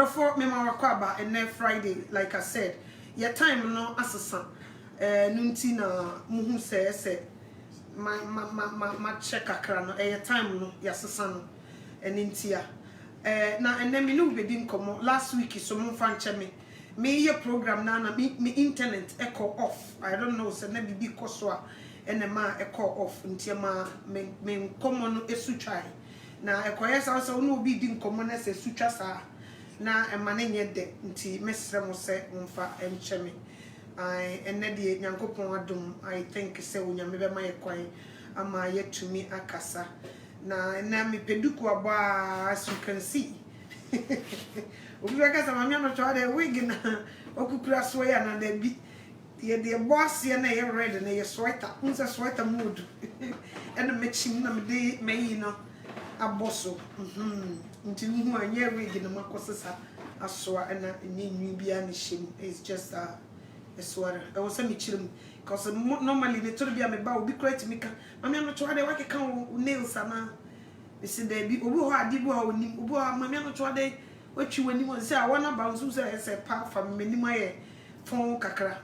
Orofo me ma wakwaba and Friday like I said. Your time no asesa. Nunti na muhu say my check akra no time no yasesa no enintia. Na and then me no be dim komo last week so mo fan che me your program na me internet echo off. I don't know say na bibi koswa and ma echo off ntia ma me komo no esutwai. Na ekoye sa so no bi dim komo na se sutwa sa na emane nye de nti mesre mo se mfa enche me. I enedi nyankopon adom I think say onyame be ma yekwan ama yetumi akasa na me peduku aba as you can see obi akasa ma me no chode wig na okukura so ya na da bi the boss ye na ye red na ye sweater unsa sweater mood and me chim na me de me no aboso nti hu anya wig na makosesa aso na nyi bia na shim is just a sweater. I was semi chilling because normally they told me I'm about be correct me. Mammy, I'm not sure they work count nails. Sama, they said they be over hard, mammy, I'm not sure they what you when you want to say. I want to bounce who says a part from many my phone kakra.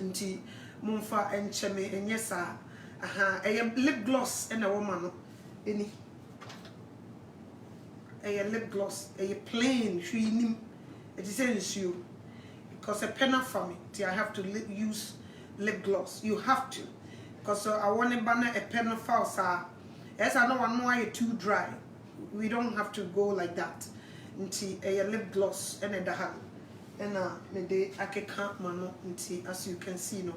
Nti Monfa and Cheme and yes, sir. A lip gloss and a woman. Any a lip gloss, a plain, she it is you. Because a pen for me, I have to use lip gloss. You have to, because I want to banner a pen for sir. As I know, I know I too dry. We don't have to go like that. Until a lip gloss and a dahan, and maybe I can't mano until as you can see no,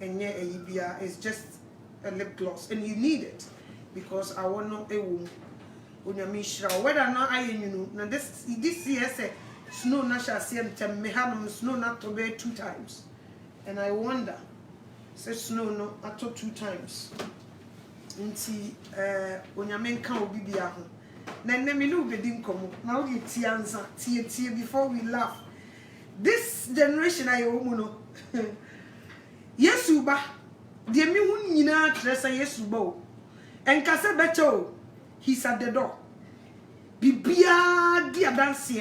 and yeah, a ibia is just a lip gloss, and you need it because I want no a womb. When you mishra, whether or not I you know now this year say. Snow na shall see and me have snow not to be 2 times. And I wonder, say snow no at 2 times. Nti onyame kan obi bia ho. Na me no be dim komo. Na o get answer tie before we laugh. This generation I omu no. Yesu ba. De me hu nyina tresa Yesu ba o. Enkase becho. He's at the door. Bibia dia dance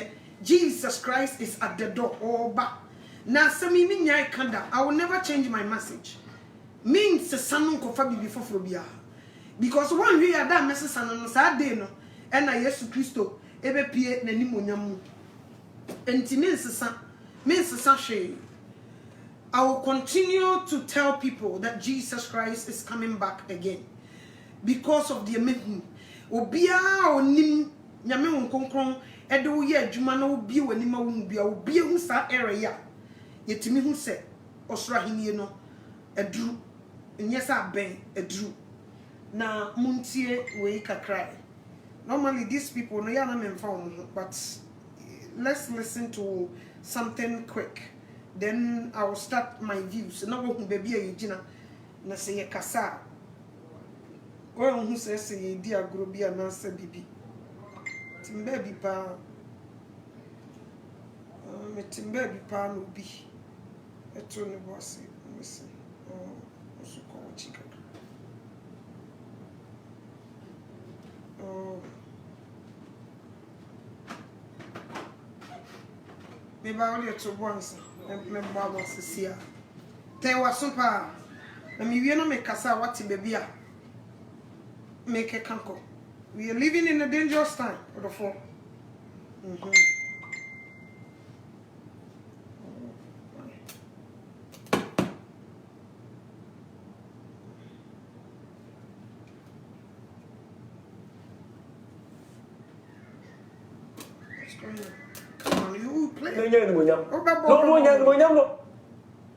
Jesus Christ is at the door. Oh, ba. Na sami mi nyai kanda. I will never change my message. Means se sanu kofa bibi fofobia. Because one we are that message sanu sa day no. Ena Yesu Kristo ebe pie na nimonyam. Enti means sa she. I will continue to tell people that Jesus Christ is coming back again. Because of the amendment. Obia onim nyame wonkonkron edo ye adwuma na obi wani ma wu bia obi hu sa area yetimi hu se osoro ahenie no eduru nyesa ben eduru na muntie we kakra. Normally these people no ya na memfa won, but let's listen to something quick, then I will start my views. Na wo hu baby ayigina na se ye kasa o hu se ye di agro bia na se bibi timbaby pa timbaby pa no bi eto ne boss missing so call chicken me ba only to once me ba boss sia te wa so pa na me wie no me kasa wati baby a make a kanko. We are living in a dangerous time. Maybe come on, you play. No.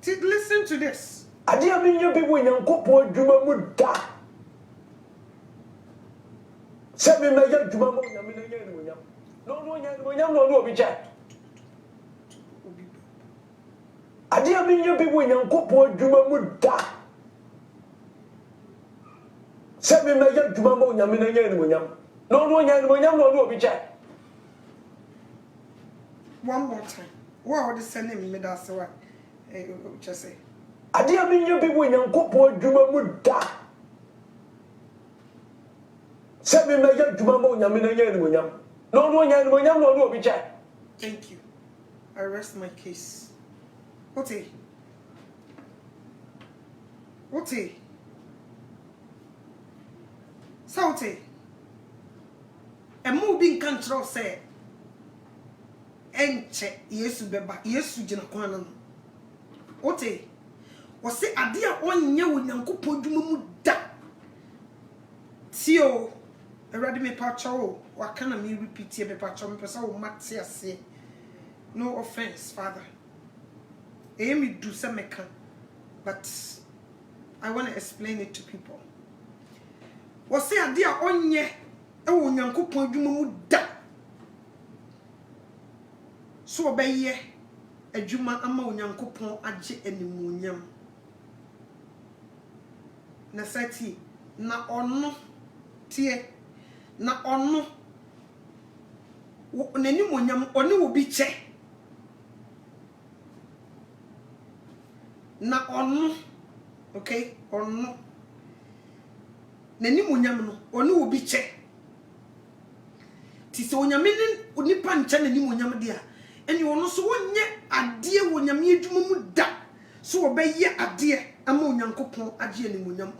Listen to this. I didn't mean you be winning couple Juma da. Send me my young Juma. No, be chat. I didn't mean you be winning couple Juma da. Send me my young Juma. No, be chat. One more time. What are the sending me? That's what just say. I didn't mean you be winning couple Juma da. Send me my young Juma. No, be chat. Thank you. I rest my case. Ote. Saute. Emu bi nka nkyerɛw sɛ enche Yesu beba. Yesu gyina kwan no. Ote. Wɔse ade a ɔnyɛ Onyankopɔn dwuma mu da. Tio. Erade me pacho. Waka na me repeat me pacho me pesa wo mate ase. No offense, Father. Me do some meka, but I want to explain it to people. Wɔse ade a ɔnyɛ ɛwɔ Onyankopɔn dwuma mu da. So ɔbɛyɛ adwuma ama Onyankopɔn agye animuonyam. Na sati na ɔno tie na ɔno n'animonyam ɔne obi kyɛ. Na ɔno okay ɔno n'animonyam no ɔne obi kyɛ. Ti sɛ onyame ne onipa nkyɛ n'animonyam de a ɛne ɔno so wonyɛ adeɛ wɔ nyame adwuma mu da. So ɔbɛyɛ adeɛ ama Onyankopɔn agye animuonyam.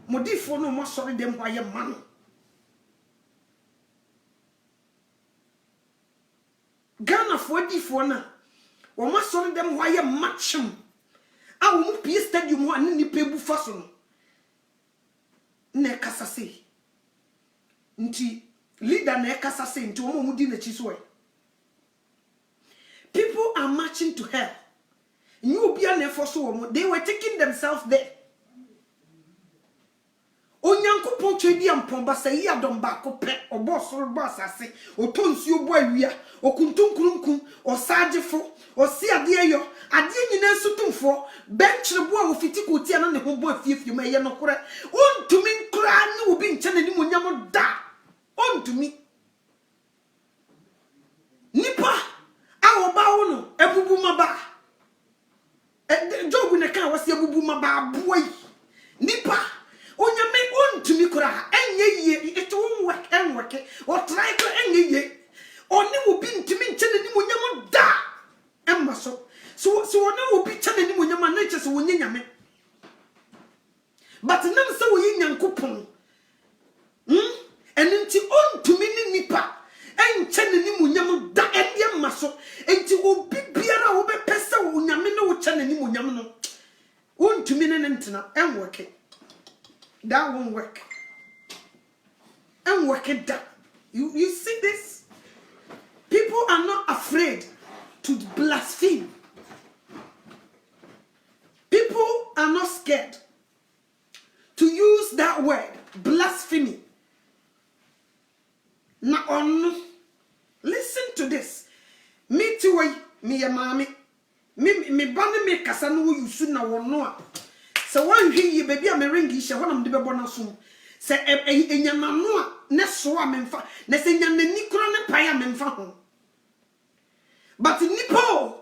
Modifo no mo sɔre dem hɔ ayɛ ma no. Ghana fo difo na wo ma sɔre dem hɔ ayɛ matchem. A wo mu pie stadium hɔ ane nipa ebu fa so no. Na kasa sei. Nti leader na kasa sei nti wo mu di na chi so e. People are marching to hell. You be an effort so they were taking themselves there. Onyankopɔn twedi ampomba sɛ yi adom ba ko pɛ ɔbɔ soro bɔ asase otonsuo bɔ awia okuntunkurunkum osagefo osi ade yo ade nyina nsutumfo benchirebo a ofiti ko tia na ne ho bɔ afiefie ma ye no kore ontumi nkura ne obi nche na ni monyam da ontumi nipa a oba wo no ebubu maba jobu ne kan wasi ebubu maba boy nipa onyame ontumi kura enye ye it won't work and work or try to enye ye oni wo bi ntumi nche na ni monyam da emma so oni wo bi che na ni monyam na che so wonye nyame but nam se wo yi nyankopon enti ontumi ni nipa enche na ni monyam da ende emma so enti wo bi biara wo be pese wo nyame na wo che na ni monyam no ontumi ne ntena en work. That won't work. And work it down. You see this? People are not afraid to blaspheme. People are not scared to use that word, blasphemy. Now, listen to this. Me too, me ya mami. Me bani me kasanu yusu na wonoa. So one he baby am ringi she wonam de bebo na so se enyamano a ne so a memfa na se nyanani kro ne pai a memfa ho but nipo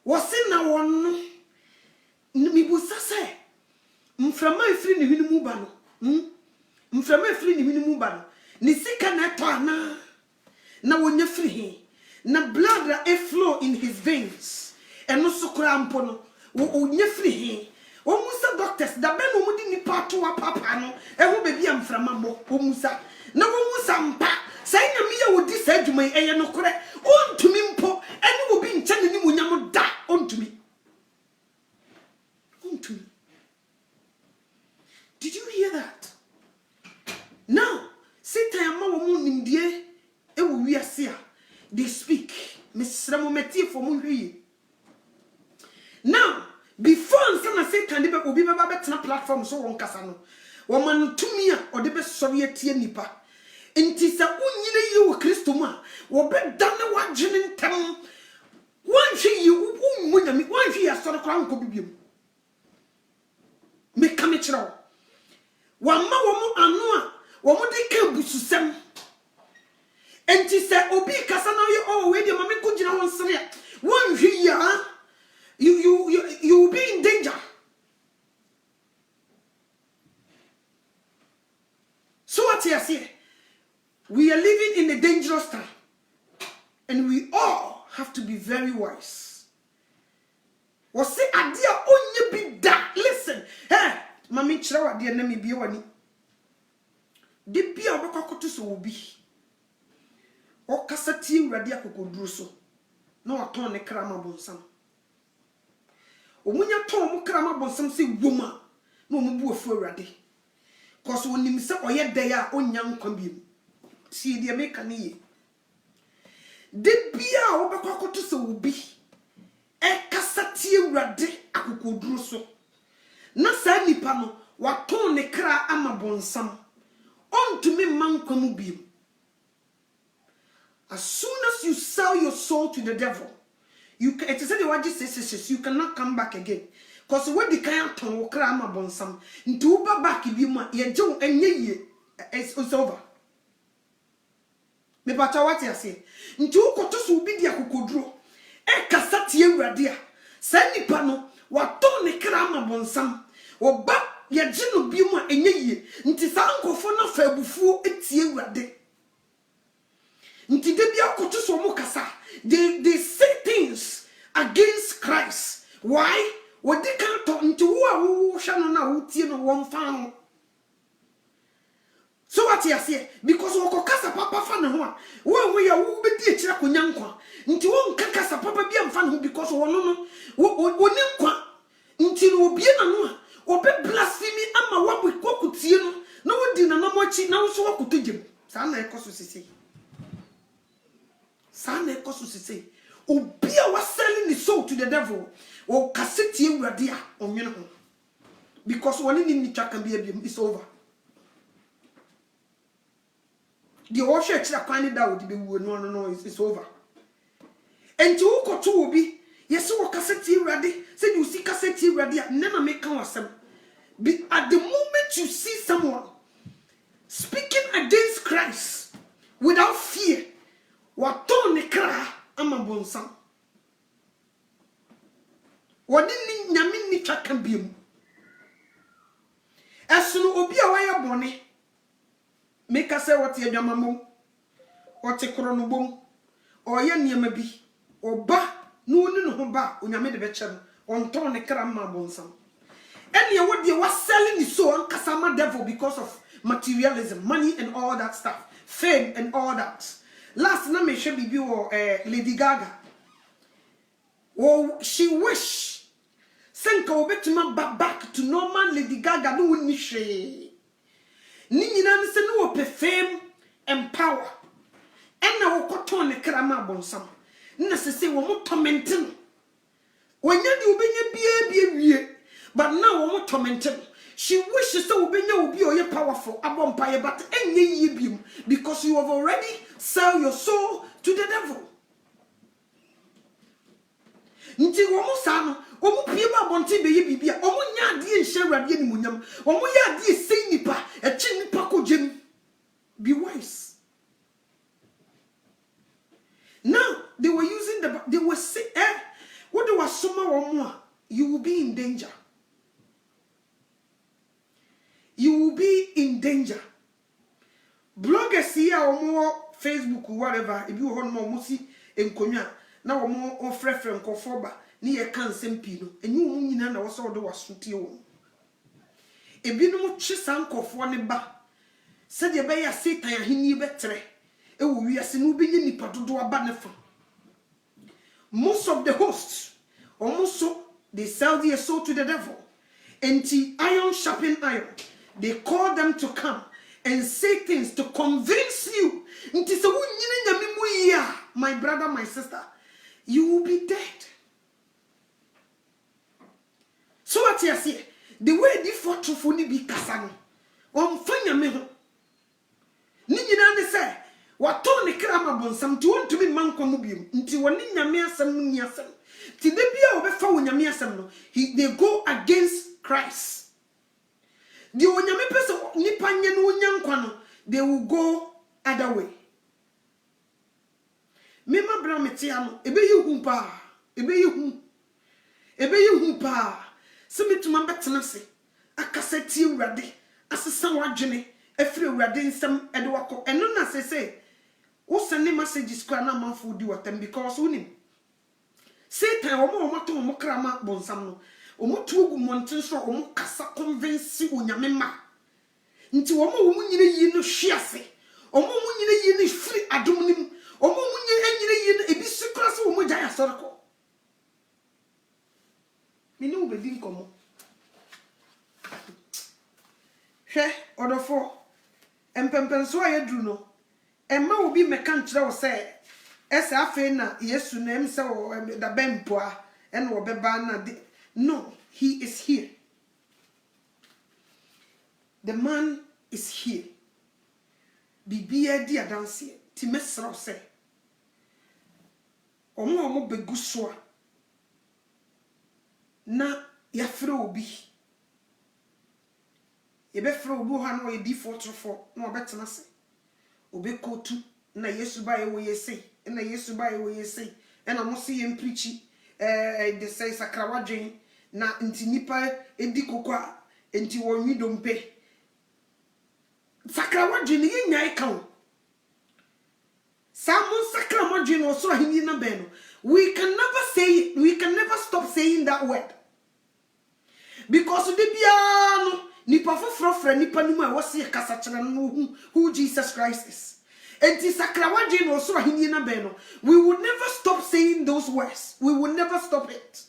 wose na wonno mi busa se mframa efiri ne hwinu mu ba no mframa efiri ne hwinu mu ba no ni sika na to ana na wonya firi he na blood a flow in his veins eno so kra mpo no wonya firi he Omusa doctors da be no mudi nipa to wa papa no eho bebi amframa mo omusa na womusa mpa sai na me ye wodi sa adwuma eye no kore ontumi mpo ene wo bi nche ne ni munyam da ontumi. Did you hear that? Now Satan ama wo mu nimdie e wo wiase a they speak mesra mo metie for mo hwie. Now before answer Satan de be obi be ba betena platform so won kasa no wo man tumi a ode be sori atie nipa enti sa unyine yi wo Kristo mu a wo be dane wadwene ntem wanhwe yi umunyami wanhwe ya sori kra nko bibiem me kame kire wo ma wo mu anu a wo mu de ka bususem enti sa obi kasa na ye o we de ma me ko gina won sere a wanhwe ya you will be in danger. So what you say? We are living in a dangerous time. And we all have to be very wise. Was say adia onye bi da. Listen, hey, mami chira wa dia na me bie wani. De bia obekwakoto so obi. O kasati urade akokoduru so. Na waton ne krama bonsam. Omunya ton mu krama bonsam se woma. Na omubu ofu urade. Cause onim se oye dey a onya nkwa biem. Si de meka ne ye. De bia obekwakoto so obi. Kasati urade akokoduru so. Na sa nipa no waton ne kra ama bonsam. Ontumi mankwa mu biem. As soon as you sell your soul to the devil, it is the word says you cannot come back again. Because when the kind ton will cram upon some into uba back if you want ye jo and ye it's over. Me pata what I say. Into kotos will be the akukodro. Kasati radia. Sani pano, what ton ne cram upon some or back ye jino bima and ye. Ntisanko for no fair before it's ye rade. They say things against Christ. Why? What they can't talk into who shall not know one found. So what you say? Because Okokasa Papa fan one. When we are who be teacher kunyankwa. Into one kakasa Papa be fan because one no one until we be no obe blasphemy ama what we could see no one did no much now so what could you sana ekosu sisi. Sana ekosu sisi. Obia was selling his soul to the devil or cassette radia on you know. Because one in the track can be it's over. The whole church that find it out be no it's over. And to go to be yes so cassette ready say you see cassette ready never make some. At the moment you see someone speaking against Christ without fear, what ton ne kra ama bonsam. What didn't nyame ni twaka biem. Esono obi a waya bone make us say what ye dwamamo what e kro no bom o ye niam bi oba no ni no ho ba onyame de be kyem on ton ne kra ama bonsam. And you what they was selling his soul on Kasama devil because of materialism, money and all that stuff, fame and all that. Last night me should be Lady Gaga. Oh, she wish send go back to normal Lady Gaga no win she. Nini na se no pe fame and power. And now cotton ne krama bonsam. Na se say wo mo tormenting. When you be wie. But now I'm tormented. She wishes so be powerful abompaye but enye yibim because you have already sell your soul to the devil. Nti wo mo sa no wo mo pie ba bonte be ye bibia wo mo nya ade enhye awrade ni munyam wo mo ya ade sei nipa e chi nipa ko gem. Be wise. Now they were using they were say what do was soma wo mo you will be in danger. You will be in danger. Bloggers here or more Facebook or whatever, if you want more musi in Konya, now more on Frefren Kofoba, near Kansen Pino, and you mean and also do was suitio. If you know Chisan Kofone ba, said your bay a Satan, he knew better. It will be a sinubi ni patudo a banefon. Most of the hosts, almost so, they sell their soul to the devil. And iron sharpen iron. They call them to come and say things to convince you. My brother, my sister, you will be dead. So what you say? The way they fought to fully be Kasano. Fanya me. Nini say, what Tony Krama bonsam to want to be manko mubium until one in Yamia Sam Yasam. Tidebia over phone Yamiasam. They go against Christ. The onyame person nipa nye no nyankwa no they will go other way. Mema bra metia no ebe yehu pa se metuma betena se akasati urade asesa wadwene afiri urade nsam ede wako eno na se wo send messages kwa na manfo di watem because unim Satan omo to omo krama bonsam no omo tu ogu monten so omo kasa convince onyame ma nti omo nyine yi no hwiase omo nyine yi no free adom nim omo nyine yi no ebi sikra se omo gya yasoreko mini ubedi nkomo hwe odofo empempenso ayedru no emma obi meka nkyere wo se ese afe na Yesu na em se wo da bempoa ene wo beba na no, he is here. The man is here. Bibia di adanse ti mesra se omo begusoa na yafre obi yebefre obi ha na yedi fotrofo na obetena se obekotu na Yesu ba ye wo yesi na Yesu ba ye wo yesi na mo se yem preachi de say sakrawadwen na nti nipa edi kokwa nti wonwi dompe sakrawadwen ye nyai kan Samun sakrawadwen o so ahini na be no we can never say it. We can never stop saying that word because the bia no nipa fofrofra nipa nimu a wose kasa kire no who Jesus Christ is. Enti sakrawadwen o so ahini na be no we would never stop saying those words. We will never stop it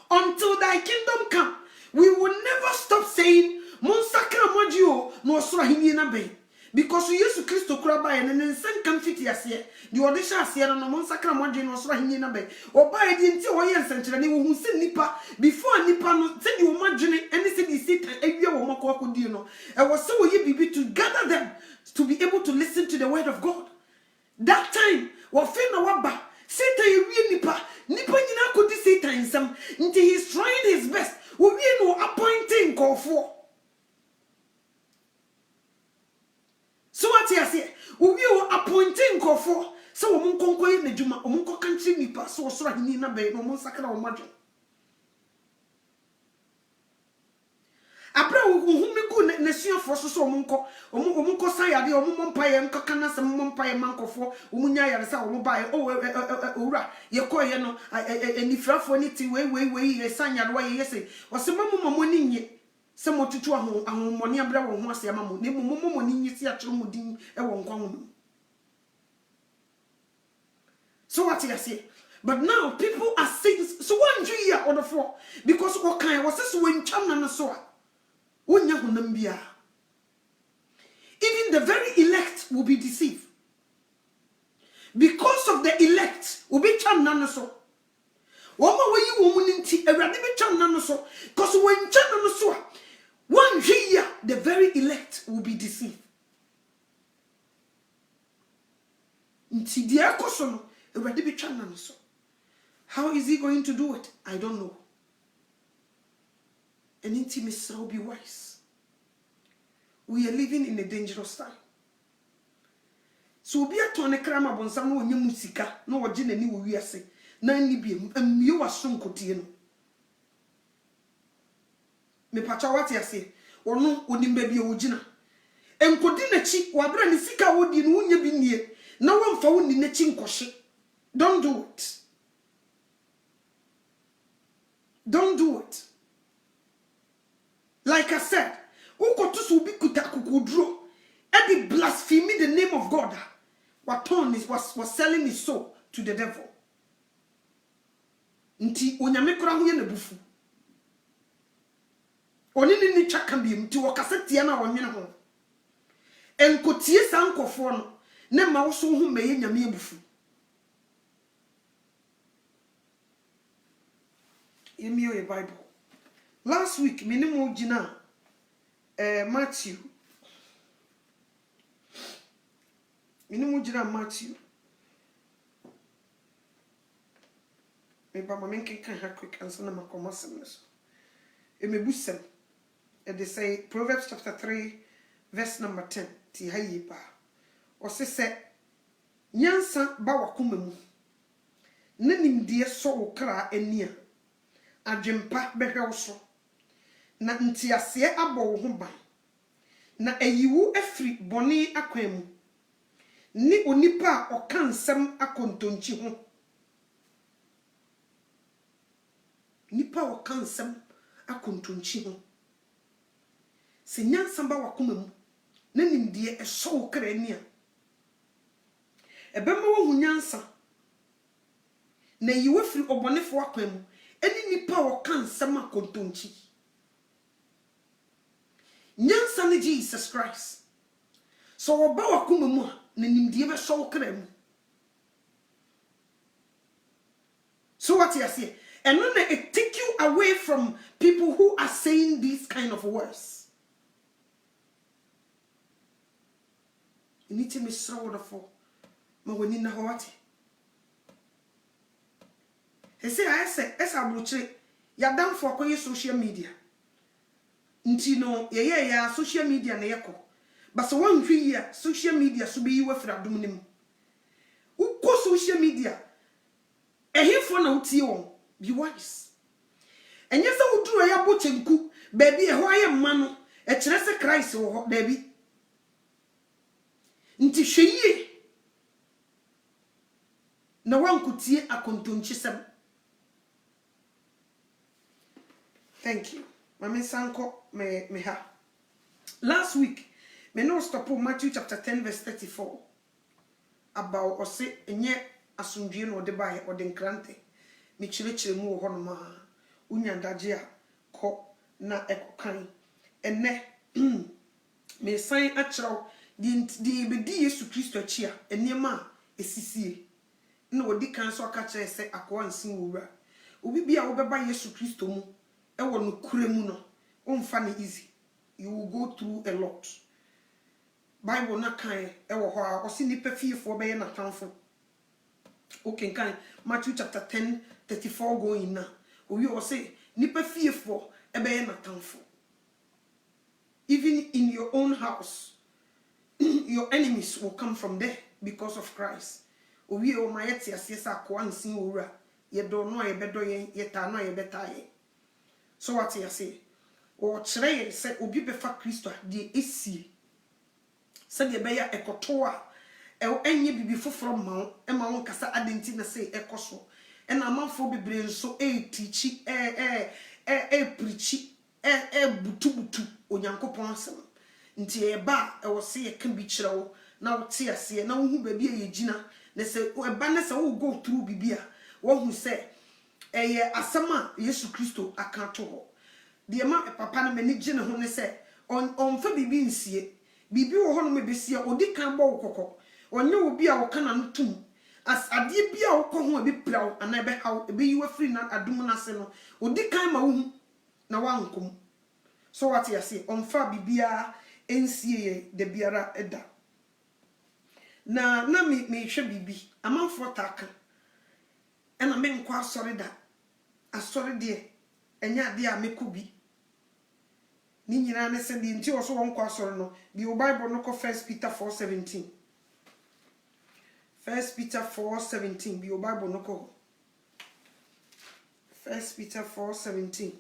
until thy kingdom come. We will never stop saying mon sakrawadwen no so ahini na be because Jesus Christ kura ba ye ne nsen kan fiti ase the audition ase no mon sakrawadwen no so ahini na be oba e di nti o ye nsenkyere ne wo hu se nipa before nipa no se di wo madwene ene se di sit awia wo makọ akodi no e wo se wo ye bibi to gather them to be able to listen to the word of God. That time wo fe na waba Satan ye nipa nyina akodi Satan nsam nti he is trying his best wo wie no appointing kofo. So what you say? We will appointing kofo. So we munko ye medjuma, o munko kanchi nipa so osora hini na be no monsakra o madwe. Abra wo humigu na suafo so munko sayade o mumpa ye nkaka na se mumpa ye mankofo o munya yare sa o mubaye owura ye koye no enifrafo ni ti we ye sanyare wa ye yese o se mammo ni nye se motutu ahomoni abra wo ho ase amamo ne mommo ni nyi si akere mu din e wo nkwa ho. So what you say? But now people are saying so one year or the four because what kind was this when chamna na so wonya honam bia. Even the very elect will be deceived. Because of the elect will be chamna na so. Woma we yi wo mu nti awrade be chamna na so because when chamna na so one year the very elect will be deceived. Nti dia koso no awrade be chamna na so. How is he going to do it? I don't know. And intimacy will be wise. We are living in a dangerous time. So be a tone krama bonsam no onye musika no oje nani wo wiase na ni biem amie waso nkotie no. Me pacha what ya say ono onimba bi ogina. Enkodi nachi wabra ni sika wodi no unya bi nie na wamfa woni nachi nkoshe. Don't do it. Don't do it. Like I said, ukotusu ubi kutakukudro, edi blaspheme the name of God. Waton was selling his soul to the devil. Nti onyame kura huye nebufu. Onini ni chakambi mti wakaseti yana wanyena ho. Enkotie sa nkofo no ne ma wo so hu meye nyame ebufu. Yemi your Bible. Last week, minimum jina Matthew. Minimum jina Matthew. Me ba mama can have quick answer na makoma semnes. E me busem. E they say Proverbs chapter 3 verse number 10. Ti hayi ba. O se nyansa ba wakoma mu. Na nimdie so wo kra ania. Adwempa behwe so na ntiase abo wo ho ban na ayiwu afri bone akwan mu ni onipa oka nsem akontonchi ho nipa oka nsem akontonchi ho se nyansa ba wakoma mu na nimdie ehso wo kra ni a ebema wo hunyansa na yiwe firi obonefo akwan mu eni nipa oka nsem akontonchi nyansa ni Jesus Christ so oba wakoma mu a na nimdie be so wo kra mu so what you say and then it take you away from people who are saying these kind of words. You need to be so wonderful. Ma when you know what? He say I say esa abrochire ya dan for koye social media. Nti no ye social media na yeko. But so one hwi ya social media so be yiwe fra dum nim. Uko social media ehifo na utie won. Be wise. And yes, I would do a butchenku, baby, a wire man, a Chester Christ or baby. Nti she no one could see a contunchism. Thank you. Mammy Sanko me ha. Last week, me no stop on Matthew chapter 10, verse 34. About or say, and yet asundien or the buy or the grante. Me chile mu ho no ma unyandage a ko na ekokan ene me san a chiro di bedi Yesu Kristo chi a enema esisie na odi kan so aka kire se akwa nsin wura obi bia wo beba Yesu Kristo mu e wo no kure mu no omfa na easy you will go through a lot. Bible na kan e wo ho a o si nipa fiefo be ye na tanfo. Okay, kan Matthew chapter 10:34 going now. We will say nipa fiefo ebe na tanfo. Even in your own house, your enemies will come from there because of Christ. We o mayeti asesa kwa nsin owura ye do no ye bedo ye ta no ye beta ye. So what you say? O kire say obi be fa Kristo de esie. Say de be ya ekoto a enye bibi foforo ma ema won kasa adenti na say ekoso ena amanfo bebre nso teachi preachi butu onyankopon asem nti e ba e wo se ye kan bi kire wo na wo te ase na wo hu ba bi ye gina na se e ba na se wo go through bibia wo hu se ye asema Yesu Kristo aka to ho de ma papa na mani gine ho ne se on fa bibi nsie bibi wo ho no me besie odi kan bo kokko onye obi a wokana no tum as ade bia wokọ ho abi praw ana be haw be yiwa free na adum na se no odi kan ma wo na wankom so what you say on fa bibia ensie ye de biara eda na me hwe bibi amanfo taka ena me nkwa asori da asori de enya de a mekubi ni nyina ne se de nti o so wonkwa asori no bi o Bible no ko 1 Peter 4:17 1 Peter 4:17 be your Bible no ko 1 Peter 4:17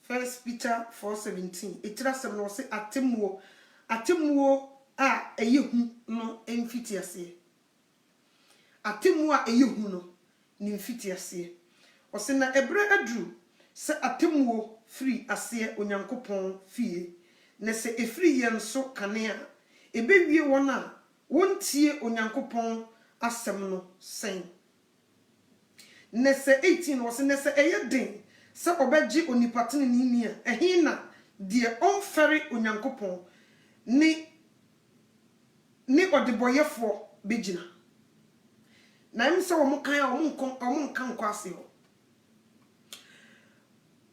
1 Peter 4:17 itira sem no se atemuo a eyehu no emfiti ase atemuo a eyehu no ni mfiti ase o se na ebre adru se atemuo free ase onyankopon fie na se efri ye nso kanea ebewie won a wontie onyankopon asem no sen na se 18 wo se na se eyeden se obegye onipatene ni ni a ehina de onfere onyankopon ni odeboyefo begina na im se wo mo kan a wo nkan kwase ho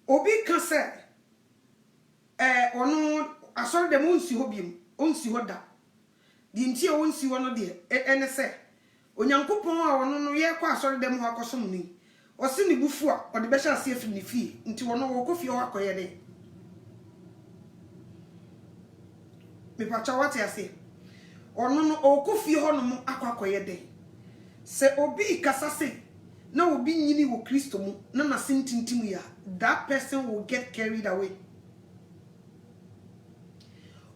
obi ka se ono asori dem onsi ho biem onsi ho da di nti e onsi ho no de ene se onyankopon a ono no ye kwa asori dem ho akosom ni o se ni bufu a o de be sha se afiri ni fie nti ono wo kofie ho akoye de me pacha what ya se ono no o kofie ho no mo akoye de se obi kasa se na obi nyini wo Kristo mu na na sintintim ya that person will get carried away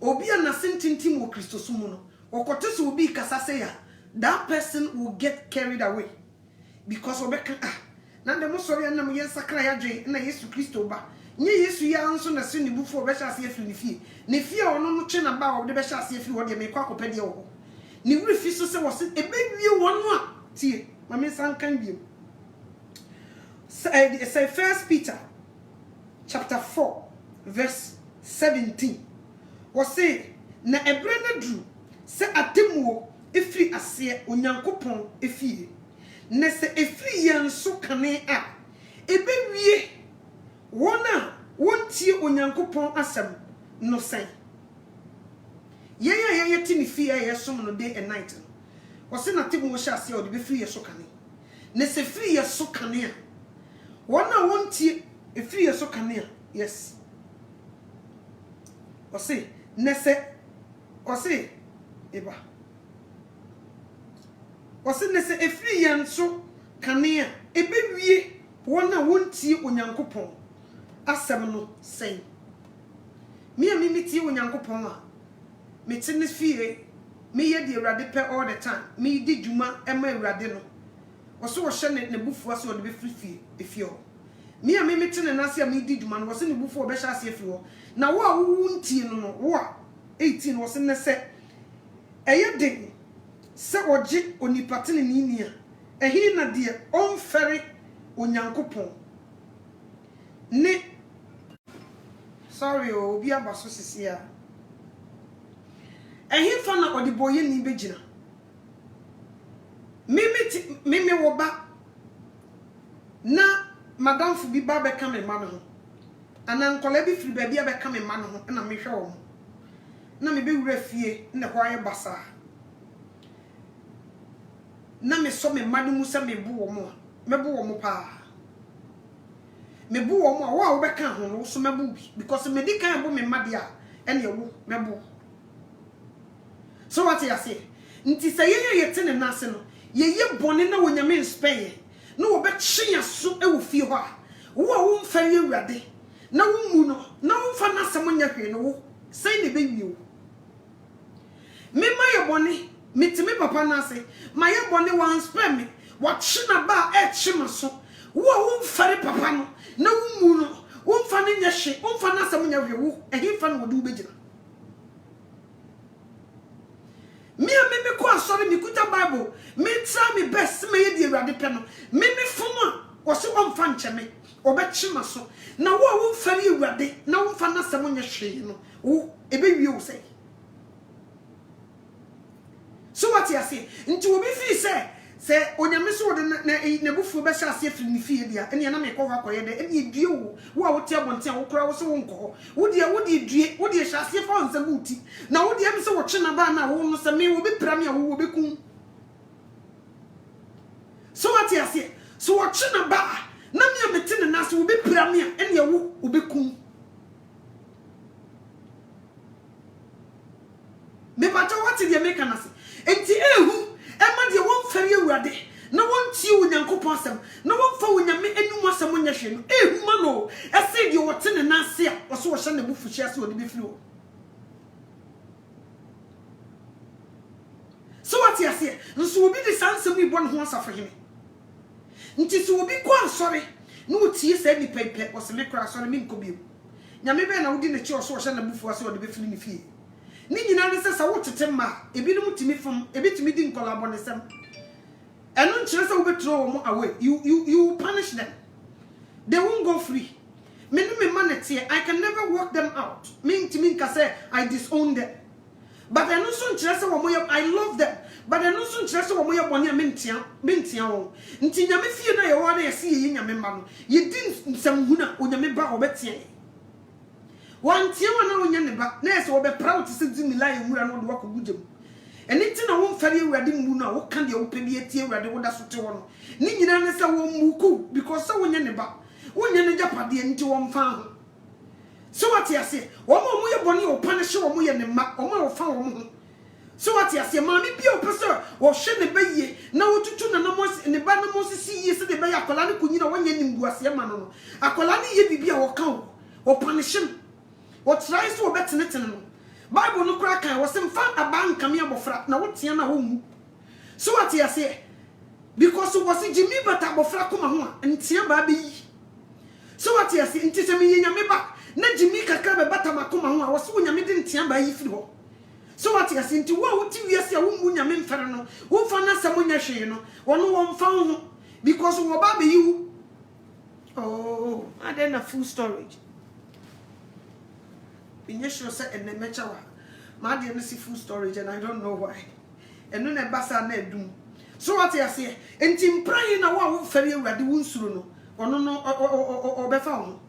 obi a na sentintim wo Kristo sumu no okote so obi kasa say ya that person will get carried away because obeka na dem so ya na mo yensakra ya dwen na Yesu Kristo ba nye Yesu ya nso na se ni bufo obehya ase afiri ne fie ono no twe na ba wo de behya ase afiri wo de me kwa kopede wo ni wuri fi so se wo se ebewie wono a tie mame san kan bi say 1 Peter chapter 4 verse 17 was say na ebre na dru se atemuo efiri ase onyankopon efie na se efiri yenso kane a ebewie wona wontie onyankopon asem no sen ye tini fie yesom no day and night was na atemuo sha ase o de befiri yeso kane na se firi yeso kane a wona wontie efiri yeso kane a yes Ose nese ose eba ose nese efiri yenso kanea ebewie wona wontie onyankopon asem no sen me tie onyankopon a me tene fie me ye de awrade pe all the time me di djuma ema awrade no ose wo hye ne bufu ase wo de be fie efie ho me tene na ase a me di djuma no ose ne bufu wo be hye ase efie ho na wo a wuntie no wo a 18 was in the set eyede se oje onipatene ni nia ehi na de onfere onyankopon ne sorry obi abaso sisia ehi fa na odiboye ni begina mimi wo ba na madam fu bi ba be ka me ma no ana nkola bi firi ba bia be ka me ma no na me hwe wo na me be wura fie na ho aye basa na me so me manu mu se me bu wo mo me bu wo mo pa me bu wo mo wo be ka ho no so me bu bi because me di kan bu me made a ene ewu me bu so what you say nti se ye tene na ase no ye bone na wonyame inspire na wo be kye so e wo fie ho a wo mfa ye wurade na wo mu no na wo mfa na asem nya hwe no wo sei ne be wiwo me my bone mitimi papa na ase my bone wan spare me what china ba e chima so wo mfare papa no na wo mu no wo mfa ne nya hwe wo mfa na asem nya hwe wo ehi fa no wo du begina me ko asori mi kuta bible me try me best me ye di awrade pe no me foma wo se wo mfa nche me wo be chima so na wo mfare awrade na wo mfa na asem nya hwe no wo ebe wie wo sei. So what you say? Nti obi fi say onyame so de na bufu be sha ase afiri ni fie dia ene na me ko hwa koye de ene due wo a wo tie bonte wo kura wo so wo nko wo de due wo de sha ase fa onsa buti na wo de am se wo twe na ba na wo no se me wo be pram ya wo be kum. So what you say? So wo twe na ba na me amete na so wo be pram ya ene wo be kum. Me pata what dey make na say enti ehu ema de won fari awurade na won tie onyankopon asem na won fa onyame enum asem nya hwe no ehu ma no ese de wote ne na ase a wo so wo hye ne bufu hye ase wo de be firi wo. So what you say nso obi de sansem ibo ne ho asafo hene nti so obi ko asore na wo tie se ni pepe wo se me kra asore me nko bi nyame be na wo di ne chi wo so wo hye ne bufu ase wo de be firi ni fie ni nyina ne se sa wo tete ma ebinom timi fom ebitimi di nkola bonesem eno nkyere se wo betro wo mo away you punish them, they won't go free. Me manete I can never work them out. Me ntimi nka say I disown them, but eno so nkyere se wo mo I love them, but eno so nkyere se wo mo ye bone mentia wo nti nyame fie na ye wo na ye se ye nyame ma no ye di nsam hu na onyame ba obetia one tie wana wonya ne ba na ese wo be proud se di milai nwura no de wakogudem eni ti na wo mfare awurade mu na wo ka de wo pedi etie awurade wo da so te wo no ni nyina ne se wo muku because se wonya ne ba wonya ne japade enti wo mfa ho. So what you say wo mo ye boni wo punish wo mo ye ne ma wo mo fa wo ho. So what you say ma mi bi o pese wo hwe ne ba ye na wo tutu na mo ne ba na mo sisi ye se de ba ya akola ne kunyina wonya nimbuase ma no akola ne ye bibia wo ka wo punish him. What tries to bet no Bible no kura kan was mfa aban kame abofra na wotia na wo mu. So what you say? Because was Jimmy but abofra kuma ho a ntia ba be yi. So what you say? Nti se me nyame ba na Jimmy kakra be bata makoma ho a wo so nyame de ntia ba yi firi ho. So what you say? Nti wo wuti wiase a wo mu nyame mfere no wo fa na sam nya hwe no wono wo mfa ho because wo ba be yi. Oh, I then a full storage. Initial set and the mechawa. My dear see full storage and I don't know why. And then a bassa ne doom. So what I say, and Tim praying a wow ferry ready wounsuno or no or befound.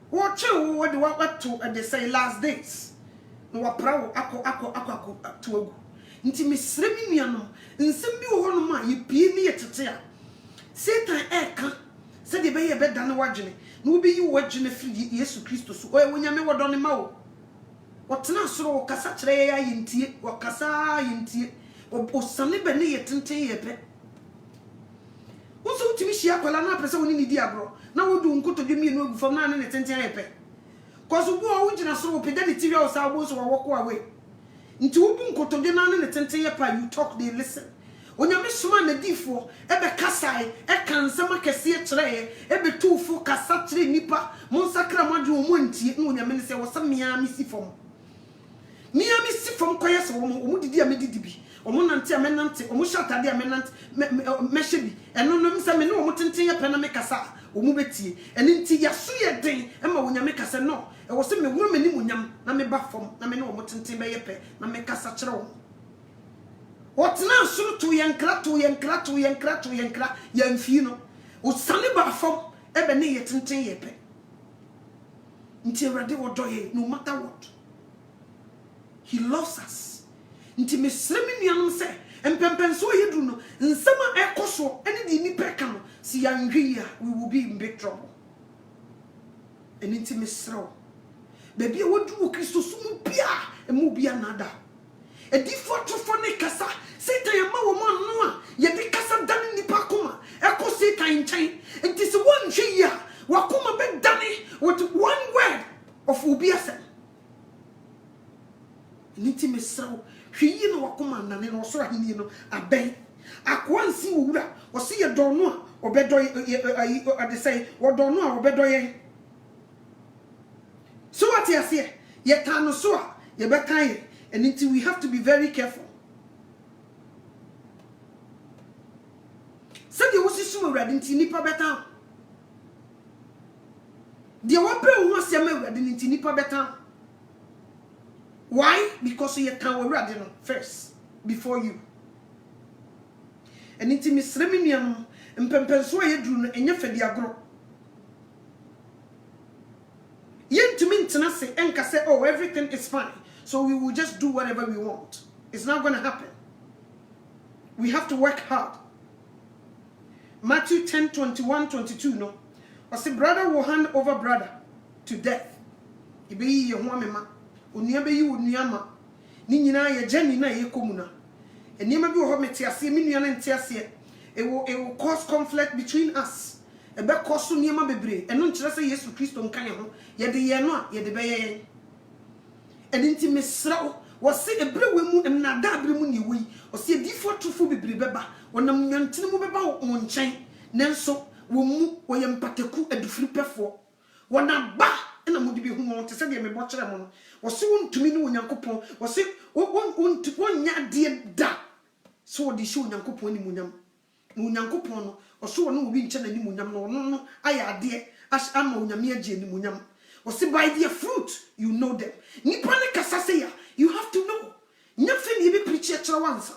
What you what do what to and they say last days. No proud ako to a intimis reminiano in some be one man you pee me at tear. Satan eka. Said the bay a bed than a wagene. No be you watching a free Yesu Christus. Or when you may what on the mouth. What now so Cassatre in tea or Cassa in tea or Sunny Benny at Tente a pet. Also to me, she apalana person in the diablo. Now we do go to give me no for 9 and 10 a pet. Cause we are watching a so pedality or sabos or walk away. Into Bunko to the 9 and 10 a you talk, they listen. When you miss one a D4, ebe kasai, ekan sama kesiye tre, ebe tu fo kasatre nipa, monsakra madu omonti, no nyame se wo sam miami sifom. Miami sifom koyes wo mo didi amedidi bi. Omo nante amenante, omo shatade amenante, mehyebi. Eno no mse me no omo tenten ye pena me kasa, omo betie. Eni nti yaso ye den, ema wo nyame kasa no. E wo se me wuro mani mo nyam, na me ba fom, na me no omo tenten be ye pe, na me kasa kire wo. What now so to yankra yamfino o sane ba fom ebe ne yetenten yepe nti Awurade wodoye no matter what he loves us nti mesremi nuanom se empempenso yedu no nsema ekoso ene di ni peka no si yanhwe a we will be in big trouble eni nti mesrew baby wodu wo Kristo sumu bia emu bia nada e di foto fone kasa Satan yama wo man no a ye de kasa dane nipa koma e ko Satan nchen enti se won hwe ya wakoma be dane with one word of obiasem niti mesraw hwe yi no wakoma nane no so ahini no aben akwansi wura wo se ye don no a obedo ade say wo don no a obedo ye so what you say ye tano so a ye be kan and until we have to be very careful. Said you was sumo ready until nipa better. The wape wants to make ready until nipa better. Why? Because you can ready first before you. And until Miss Reminium and Pempenso Yedrun and Yafedi agro. Yen to mean to say, Enka say, oh, everything is fine. So we will just do whatever we want. It's not going to happen. We have to work hard. Matthew 10:21-22, no. I say, brother will hand over brother to death. Ibe yi ye ho amema. Onia be yi onuama. Ni nyina ye jani na ye komuna. Enima bi wo ho metiase, mi nua na ntiase. It will cause conflict between us. Ebe cause niema bebre. Eno nkyere say Yesu Kristo nkan ye ho. Ye de ye no a ye de be ye. And inti mesra was say a brew mu and nada brimu ni we or see a different to fu bebre beba when a yantinu beba on chain nenso wo mu wo yam pateku adufri pefo wona ba na mudi bi hu won te se de me bokyere mo no wo se won tumi ni onyankopon wo se won nya de da so wo di shi onyankopon ni munyam na onyankopon no wo so won obi nche na ni munyam no no aya de as ama onyame agye ni munyam. See, by their fruit, you know them. Nipane kasaseya, you have to know. Nothing you be preach at once.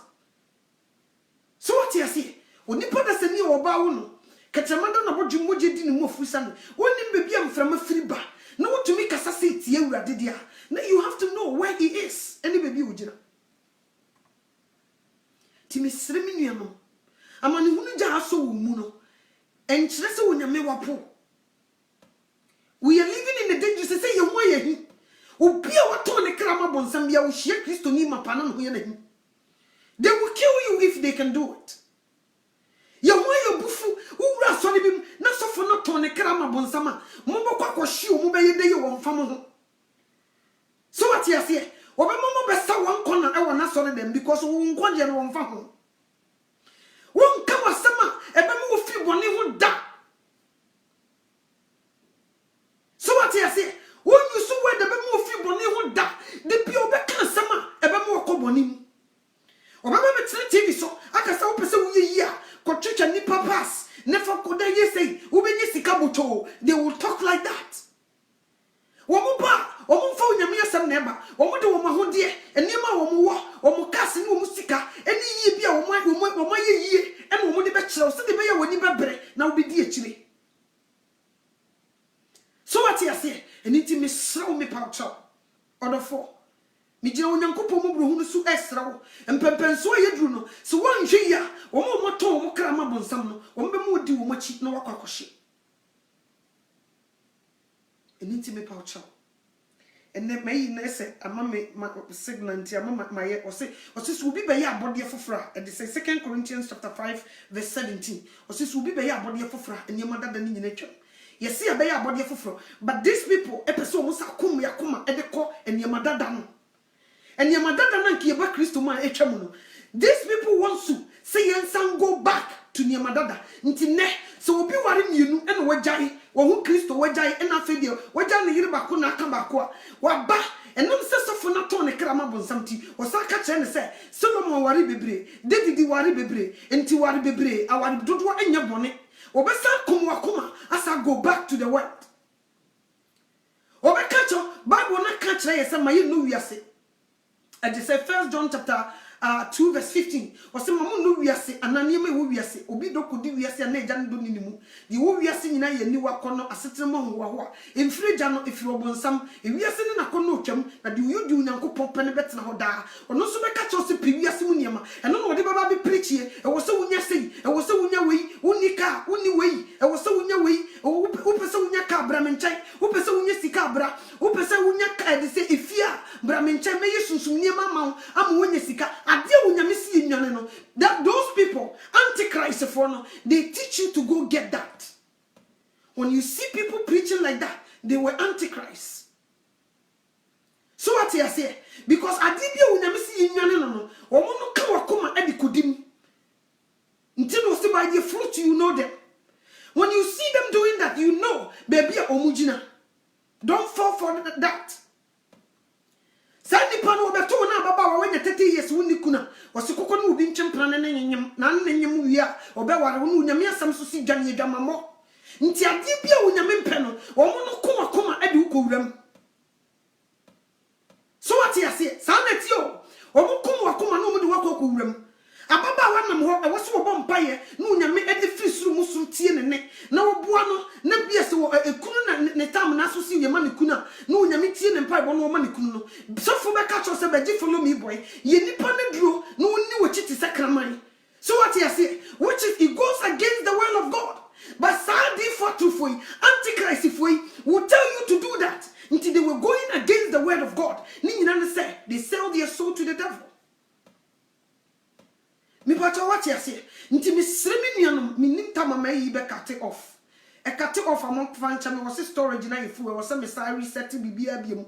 So what you say? When you put us in your bawuno, Katamanda no boju moje di no mofusano. When him baby am from a free bar. No what to make kasase tie uradedia. Now you have to know where he is. Any baby ujina. Timi sremi nuano. Amani hunu ja aso mu no. Enkyere se wonyame wapo. We are living in the danger to say you want ye. Ubia wato ne krama bonsam bia wo hie Kristo ni mapana no ye na hi. They will kill you if they can do it. You want your bufu, ura so ne bim na so for no to ne krama bonsam a mo bokwa kwahye o mo be ye de ye wo mfam ho. So what you say? Obema because we won't go on farm. Won't come a summer, and then we'll feel one even da. So what I say, when you saw where the Bemo feel one even da, the pure back summer, a Bemo cobonim. Or remember TV so I can say, person we year, Cotricha Nipa pass, never could they say, Ubeni Sikabuto, they will talk like that. Womuba, Omufo Yamia Sam Neba, Omodo Mahondia, and Nima Omua, Omukasi Musika, any ye be a woman ye, and Omodi Bachelor, so the mayor when you bebre, now be dear chili. So what I say, and it me slow me pouch up. Order 4. Mijina Unyankopo Mubru su Esra, and Pempenso Yedruno, so one year, Omoto Mokrama Bonsam, Ombemudi Umachi no Wakakoshi. And intimate pouch up. And then may say, a mammy, my signal, my or say, or sis will be by your body for fra, and this is 2 Corinthians chapter 5, verse 17, or sis will be by your body for fra, and your mother than in nature. You see a by your body for fra, but these people, episode was a kum yakuma, edeko, and your mother dano. And your mother than Kiba Christo my echamuno. These people want to say and some go back to near Madada. Intine, so we'll be worrying you and Wajai, or who Christo Wajai and a video, Wajan Yiribakuna Kambakwa, Waba, and no sense of Fonatone Kramabon something, or Saka Chen say, Solomon Wari Bebre, David Wari Bebre, and Tiwari Bebre, our Dudwa in your bonnet, or Bessa Kumwakuma as I go back to the world. Or Bekacho, Bible not catch as a Mayu Yase. And they say 1 John chapter 2 verse 15. Or say mamu no wiase ananieme wo wiase obi dokodi wiase na eja ndo ninimu. Di wo wiase nyina ye ni wakono asetema ho ho. Emfire ja no efire obonsam e wiase ne nakono otwam na di uyodi unyankopon pene betena ho da. Ono so be ka cho se pe wiase mu niema. Eno no de baba be preachie e wo se wunya sei e wo se wunya wei unika uni wei e wo se wunya wei wo pese wunya ka bra menchai wo pese wunya sika bra wo pese wunya ka de se efia bra menchai me yesunsun niema ma am wunya sika. That those people, antichrist for no, they teach you to go get that. When you see people preaching like that, they were antichrist. So what I say? Because adibia unyamisi no, omono kawa kuma edi kudim. Until you by the fruit, you know them. When you see them doing that, you know, baby omujina. Don't fall for that. Sandi pano obeto na baba when you 30 years wuni kuna wasikoko no bi nchempra na nyem na nyem wia obeware wonu nyame asam so si dwane dwamamo nti ade bia wonyame mpe no omo no kuma ade ukowuram so what you say saneti o omo kuma no omo de wakowuram ababa wanam ho e woso obo mpaye no nyame ade firi suru musuru tie ne na oboa no na bia se ekunu na ne tam na so si yema ne kuna no nyame tie ne mpaye bo no ma ne kunu no so fu be ka cho se be ji follow me boy ye nipa ne duro no ni wachiti sakraman. So what you say which is it goes against the will of God, but sadi for to foi antichrist foi will tell you to do that until they were going against the word of God. Ni nyina say they sell their soul to the devil. Me pacha what you say nti me sremi nuanom me nimta mama yi be cut off e cut off among fancha me was storage na ifu we was me say reset bibia biem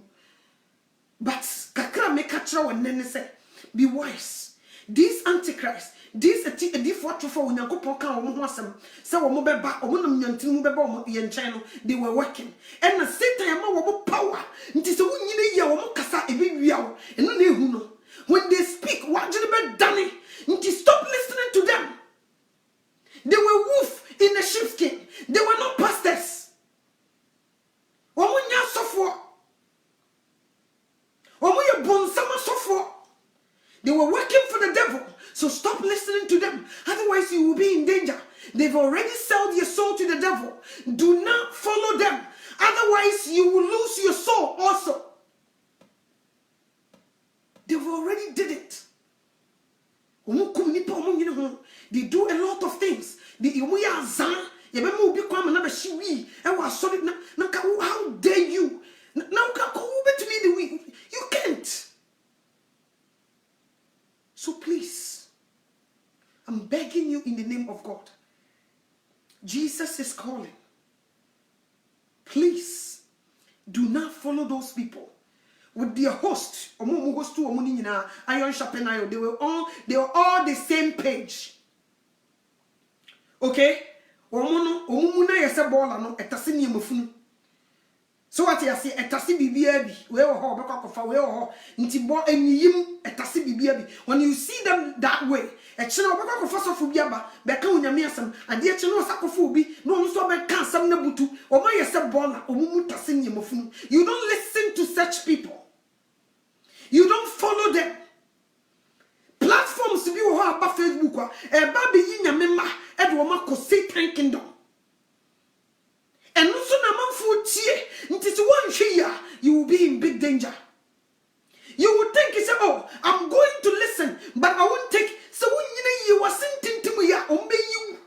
but kakra me katra wonne say be wise. These antichrist these for unyankopon ka wo ho asem say wo mo beba wo nam nyantin mu beba wo ye nchen no they were working and na Satan ma wo power nti se wo nyine yi wo mo kasa e be wia wo eno na ehu no when they speak what did be done nti stop listening to them. They were wolf in the sheepskin. They were not pastors. Omunya sofo omuye bonsama sofo. They were working for the devil. So stop listening to them. Otherwise you will be in danger. They've already sold your soul to the devil. Do not follow them. Otherwise you will lose your soul also. They've already did it. They do a lot of things. How dare you? You can't. So please, I'm begging you in the name of God. Jesus is calling. Please, do not follow those people with their host. Omo host to omo ni nyina Iron Sharpen Iron. They were all the same page. Okay? Omo na yese ball no etase ni emofunu. So what you say etase bibia bi we wo ho obekwa kofa we wo ho nti bo eniyim etase bibia bi. When you see them that way, e chena obekwa kofa sofo bia ba beka onyame asem ade e chena osakofo obi no nso beka asem na butu o ma yese ball na omumu tase ni emofunu. You don't listen to such people. You don't follow them. Platforms bi wo ho aba Facebook a e ba be yi nyame ma e de wo ma ko Satan kingdom. And also na manfo tie nti se won hwe ya, you will be in big danger. You would think you say, oh, I'm going to listen, but I won't take so when you wasn't tintim ya ombe you.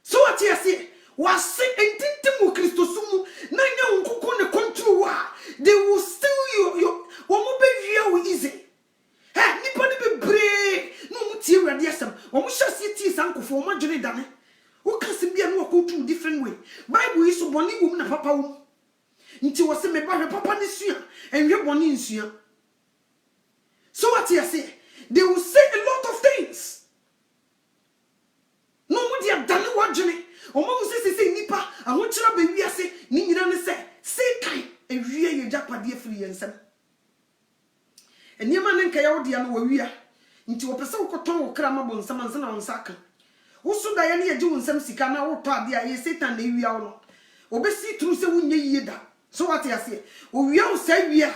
So what you say was say tintim wo Kristosumu na nya nkoko ne control wa they will steal your wo mo be wia wo easy. Hey, nipa ne be bre no mu tie wrade asem wo mo hyase tie sankofo wo mo dwene dane. Who can see me and walk to different way? Bible is so bonny woman, papa. Until was me by papa this year, and you're bonny in year. So what you say? They will say a lot of things. No one they have done what journey. Or mom says, say, Nipa, I want you to be say, Nina say kind, and rear your japa dear free and son. And your man and Kayodian were we are into a person who could cramable someone's on sacre. Usu da yani eji unsem sika na woto ade a ye Satan na ewia wo no obesi tru se wunye yie da so what ya say owia wo sa wia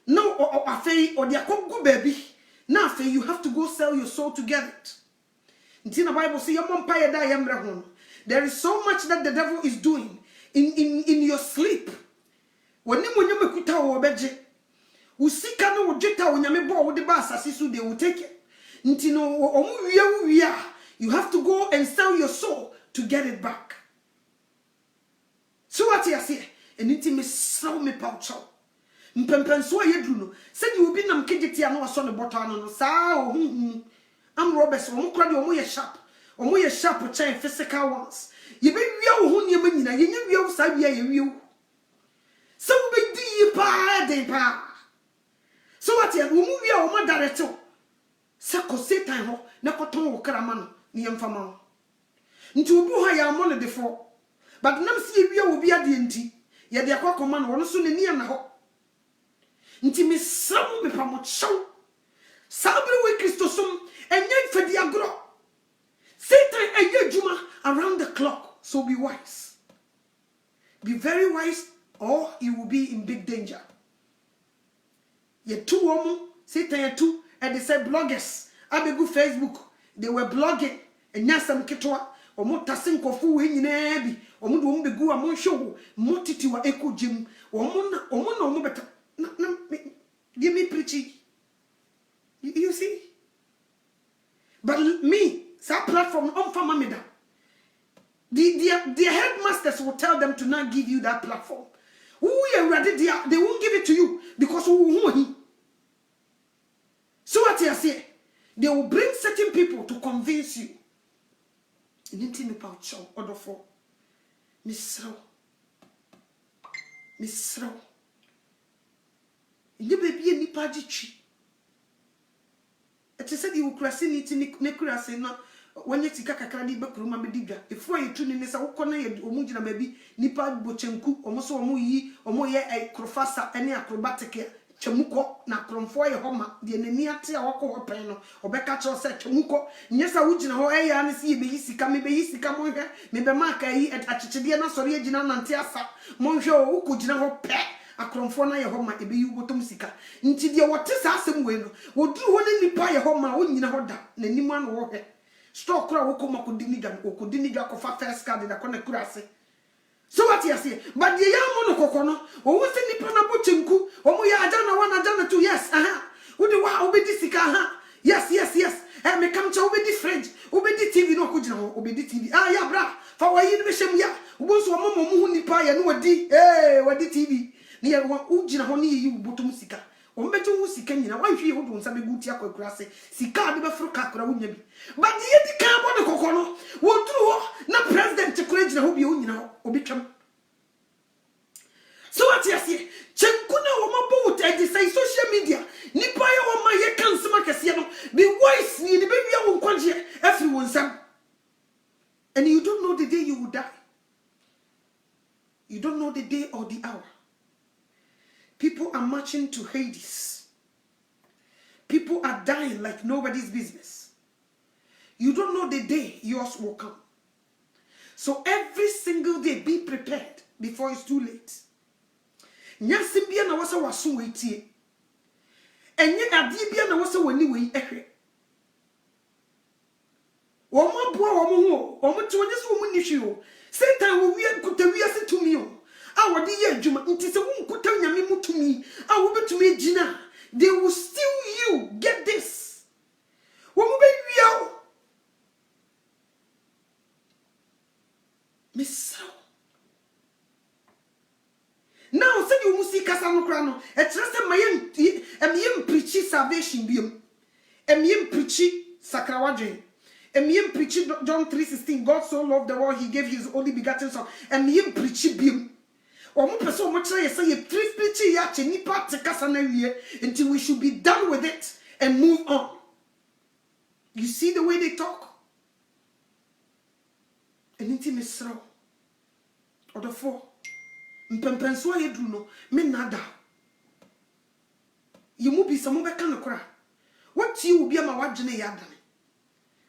no afei ode akogu baby na afei you have to go sell your soul to get it. Nti na Bible say your mom paye da yemre ho. There is so much that the devil is doing in your sleep. Woni monye mekuta wo beje usika no wodweta onyame bo wo de ba asase so they will take it. Nti no omu wia you have to go and sell your soul to get it back. So what you say? And it me sell me poucho. Mpempenso yedru no. Said you be nam kejeti ano aso ne bottle no sa am robbers omo kra de omo ye sharp. Omo ye sharp chain physical ones. Ye be wia wo ho niam nyina ye nya wia wo sa wia ye wia. So be di pa de pa. So what you omo wia omo direct o. Se ko Satan ho na koton wo krama no. Niamfama nti obu ha ya mo ne defo but nam si ewia obi ade nti ye de akokoma no wono so ne nia na ho nti me sam me pamo chaw sabre we Kristosum enye fadi agro Satan eye juma around the clock. So be wise, be very wise, or you will be in big danger. Ye two woman Satan ye two and they said bloggers abegu Facebook they were blogging. And nyasam ketwa omo tasin kofu we nyina bi omo do mbegu a mon show motiti wa ekojim omo beta give me preaching. You see, but me that platform on famamida the headmasters will tell them to not give you that platform. Who you ready they won't give it to you because who. So what you say, they will bring certain people to convince you. Nti me pa chow odofo misro ye baby ni pa gichi ete said you krasi ni ti ne krasi na wanye tika kakra di bekru ma bedigwa efo ye tu ni se wokona ye omugina baby nipa bochenku omoso omo yi omo ye crofasa ene acrobatic chemuko na kromfo ye homa de nani ate a wako hopen no obeka cho se chemuko nyesa wugina ho eya ne se ye be yisika me be yisika mo hwe me be maka yi achichide na sori agina nante asa mo hwe o ukugina ho pe akromfo na ye homa e be yi botom sika nti de wote sa asem we no woduru ho ne nipa ye homa o nyina ho da na nimu an wo hwe stock kura wo koma kodiniga ko fa first card da ko na kurase. So what you say? But the young mono kokono, or what's any panabutinku, or we are done one done two, yes, Who do I obey this? Yes, and me come to obey the French, obey the TV, no could obey the TV. Ah, yeah, bra, for why you wish ya, once one more moon pie and what the what the TV near one ujina honey you botomusika. O meto musika nyina wan hwe hodo nsa beguti akokurase sika de befro kakra wonya bi but ye di kan bo de kokono woduru ho na president kura gina ho bi onyina ho obetwam. So what you say check wonsam. And you don't know the day you will die. You don't know the day or the hour. People are marching to Hades. People are dying like nobody's business. You don't know the day yours will come. So every single day, be prepared before it's too late. Nyasimbia na wasa wasu wetie. Enye adibia na wasa wani wei ehwe. Womo boa womo ho, womo ti wonye so womo nihwe o. Satan wo wie kuta wiase tumi o. A wode ye adwuma nti se wo nkuta nyame mutumi. A wo betumi gina. They will steal you. Get this. Womo be wia o. Miss now say you must see kasa no kra no e kire say mayem preach salvation biom emiem preach sakrawadwen emiem preach John 3:16 God so loved the world he gave his only begotten son emiem preach biom omo person omo kire say ye preach ya che nipa te kasa na wie until we should be done with it and move on. You see the way they talk. Eniti mesro odofo mpempenso ayedru no me nada yimu bi samo beka no kora what you will be ama wadwene ya dane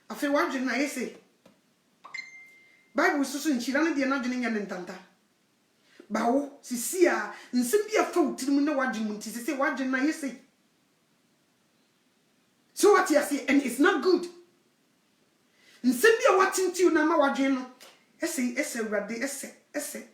afi wadwene na yese Bible susu nchira ne de na dwene nya ne ntanta bawo sisi a nsem bi afa utirim na wadwene nti sisi wadwene na yese so what you say and it's not good. Nsem bi a watinti na ma wadwene no ese urade ese